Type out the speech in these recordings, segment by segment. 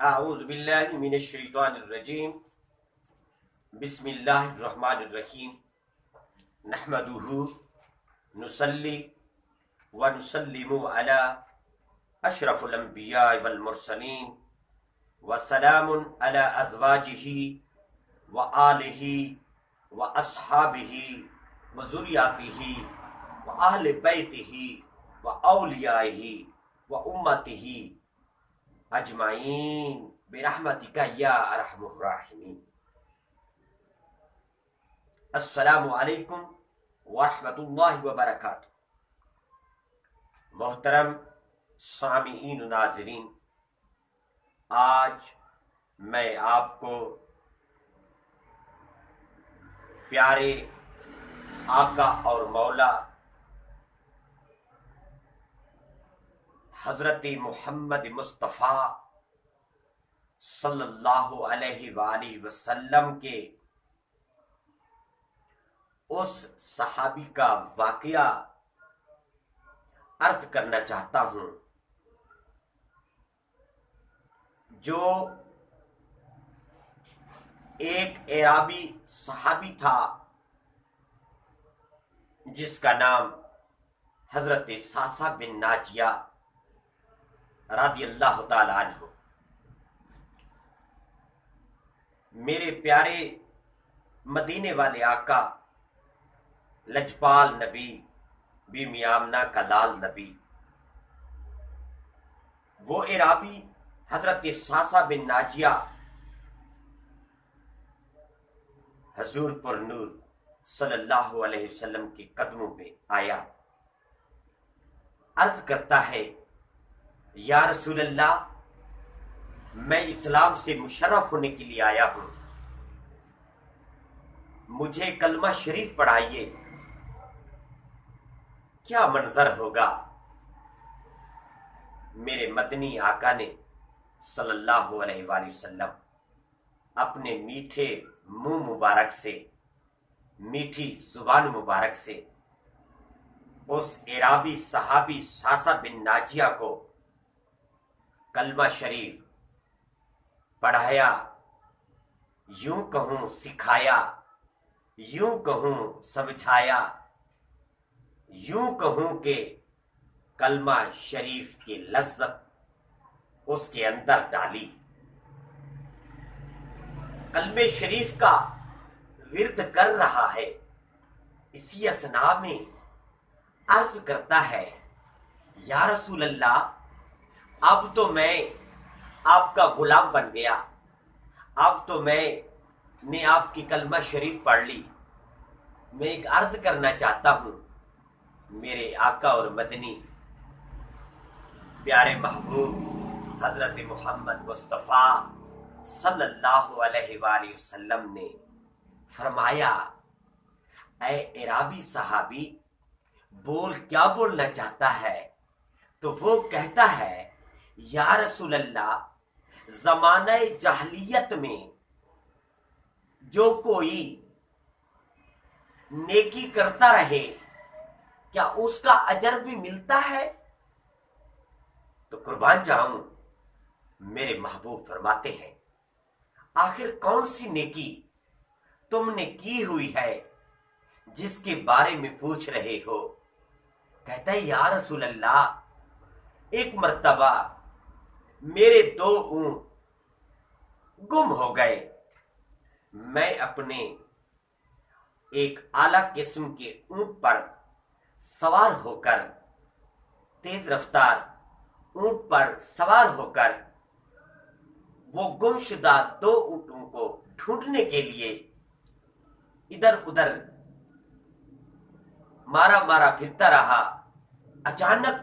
اعوذ باللہ من الشیطان الرجیم بسم اللہ الرحمن الرحیم نحمدہ نصلی ونسلم علی اشرف الانبیاء والمرسلین وسلام علی ازواجہ وآلہ واصحابہ وذریاتہ واہل بیتہ واولیائہ وامتہ اجمعین برحمتک یا ارحم الراحمین۔ السلام علیکم ورحمۃ اللہ وبرکاتہ۔ محترم سامعین و ناظرین، آج میں آپ کو پیارے آقا اور مولا حضرت محمد مصطفیٰ صلی اللہ علیہ وآلہ وسلم کے اس صحابی کا واقعہ عرض کرنا چاہتا ہوں جو ایک اعرابی صحابی تھا جس کا نام حضرت ساسا بن ناجیہ رضی اللہ تعالی عنہ۔ میرے پیارے مدینے والے آقا لجپال نبی بی میامنہ کا لال نبی، وہ اعرابی حضرت ساسا بن ناجیہ حضور پر نور صلی اللہ علیہ وسلم کے قدموں پہ آیا، عرض کرتا ہے یا رسول اللہ، میں اسلام سے مشرف ہونے کے لیے آیا ہوں، مجھے کلمہ شریف پڑھائیے، کیا منظر ہوگا؟ میرے مدنی آقا نے صلی اللہ علیہ وآلہ وسلم اپنے میٹھے منہ مبارک سے، میٹھی زبان مبارک سے اس اعرابی صحابی ساسا بن ناجیہ کو کلمہ شریف پڑھایا، یوں کہوں سکھایا، یوں کہوں سمجھایا، یوں کہوں کہ کلمہ شریف کی لذت اس کے اندر ڈالی۔ کلمہ شریف کا ورد کر رہا ہے، اسی اثناء میں عرض کرتا ہے یا رسول اللہ، اب تو میں آپ کا غلام بن گیا، اب تو میں نے آپ کی کلمہ شریف پڑھ لی، میں ایک عرض کرنا چاہتا ہوں۔ میرے آقا اور مدنی پیارے محبوب حضرت محمد مصطفیٰ صلی اللہ علیہ وآلہ وسلم نے فرمایا، اے اعرابی صحابی، بول کیا بولنا چاہتا ہے؟ تو وہ کہتا ہے یا رسول اللہ، زمانہ جاہلیت میں جو کوئی نیکی کرتا رہے کیا اس کا اجر بھی ملتا ہے؟ تو قربان جاؤں، میرے محبوب فرماتے ہیں آخر کون سی نیکی تم نے کی ہوئی ہے جس کے بارے میں پوچھ رہے ہو؟ کہتا ہے یا رسول اللہ، ایک مرتبہ میرے 2 اونٹ گم ہو گئے، میں اپنے ایک اعلیٰ قسم کے اونٹ پر سوار ہو کر، تیز رفتار اونٹ پر سوار ہو کر وہ گم شدہ 2 اونٹوں کو ڈھونڈنے کے لیے ادھر ادھر مارا پھرتا رہا۔ اچانک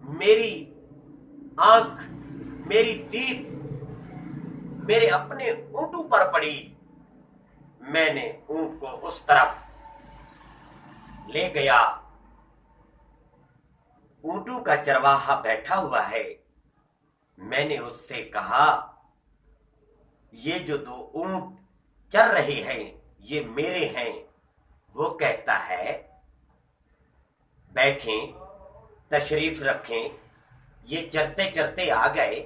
میری آنکھ، میری دید میرے اپنے اونٹوں پر پڑی، میں نے اونٹ کو اس طرف لے گیا، اونٹوں کا چرواہا بیٹھا ہوا ہے، میں نے اس سے کہا یہ جو 2 اونٹ چر رہے ہیں یہ میرے ہیں۔ وہ کہتا ہے بیٹھیں، تشریف رکھیں، یہ چرتے چرتے آ گئے،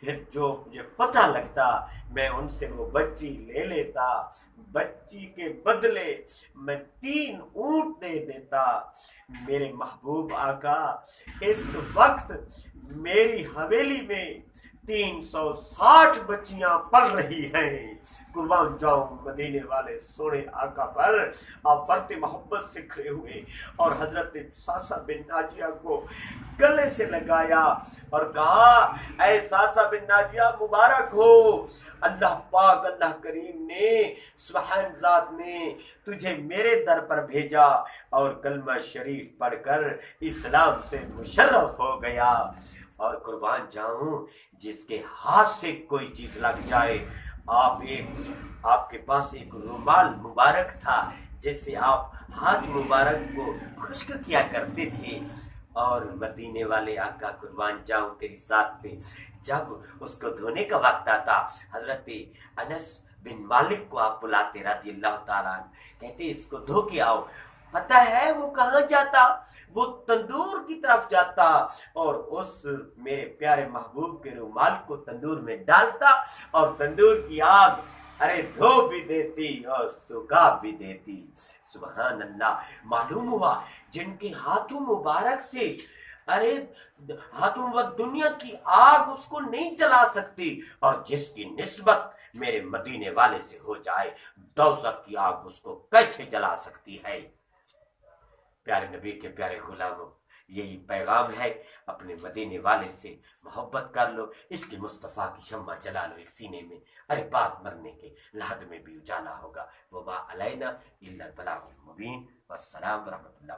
پھر جو مجھے پتہ لگتا میں ان سے وہ بچی لے لیتا، بچی کے بدلے میں 3 اونٹ دے دیتا۔ میرے محبوب آقا اس وقت میری حویلی میں 360 بچیاں پل رہی ہیں۔ قربان جاؤں مدینے والے سونے آقا پر۔ آپ فرت محبت سے کھڑے ہوئے اور حضرت ساسا بن ناجیہ کو گلے سے لگایا اور کہا اے ساسا بن ناجیہ مبارک ہو، اللہ پاک اللہ کریم نے سبحان ذات نے تجھے میرے در پر بھیجا اور کلمہ شریف پڑھ کر اسلام سے مشرف ہو گیا۔ اور قربان جاؤں جس کے ہاتھ سے کوئی چیز لگ جائے، آپ کے پاس ایک رومال مبارک تھا جس سے آپ ہاتھ مبارک کو خشک کیا کرتے تھے، اور مدینے والے آقا قربان جاؤں تیری ذات پہ جب اس کو دھونے کا وقت آتا، حضرت انس بن مالک کو آپ بلاتے رضی اللہ تعالیٰ عنہ، کہتے اس کو دھو کے آؤ۔ پتہ ہے وہ کہاں جاتا؟ وہ تندور کی طرف جاتا اور اس میرے پیارے محبوب کے رومال کو تندور میں ڈالتا اور تندور کی آگ دھو بھی دیتی اور سکھا بھی دیتی۔ سبحان اللہ۔ معلوم ہوا جن کے ہاتھوں مبارک سے ہاتھوں دنیا کی آگ اس کو نہیں جلا سکتی، اور جس کی نسبت میرے مدینے والے سے ہو جائے دوزخ کی آگ اس کو کیسے جلا سکتی ہے۔ پیارے نبی کے پیارے غلاموں، یہی پیغام ہے، اپنے مدینے والے سے محبت کر لو، اس کے مصطفیٰ کی شمع جلا لو ایک سینے میں، بات مرنے کے لحد میں بھی اجالا ہوگا۔ وما علینا الا البلاغ المبین۔ والسلام ورحمۃ اللہ۔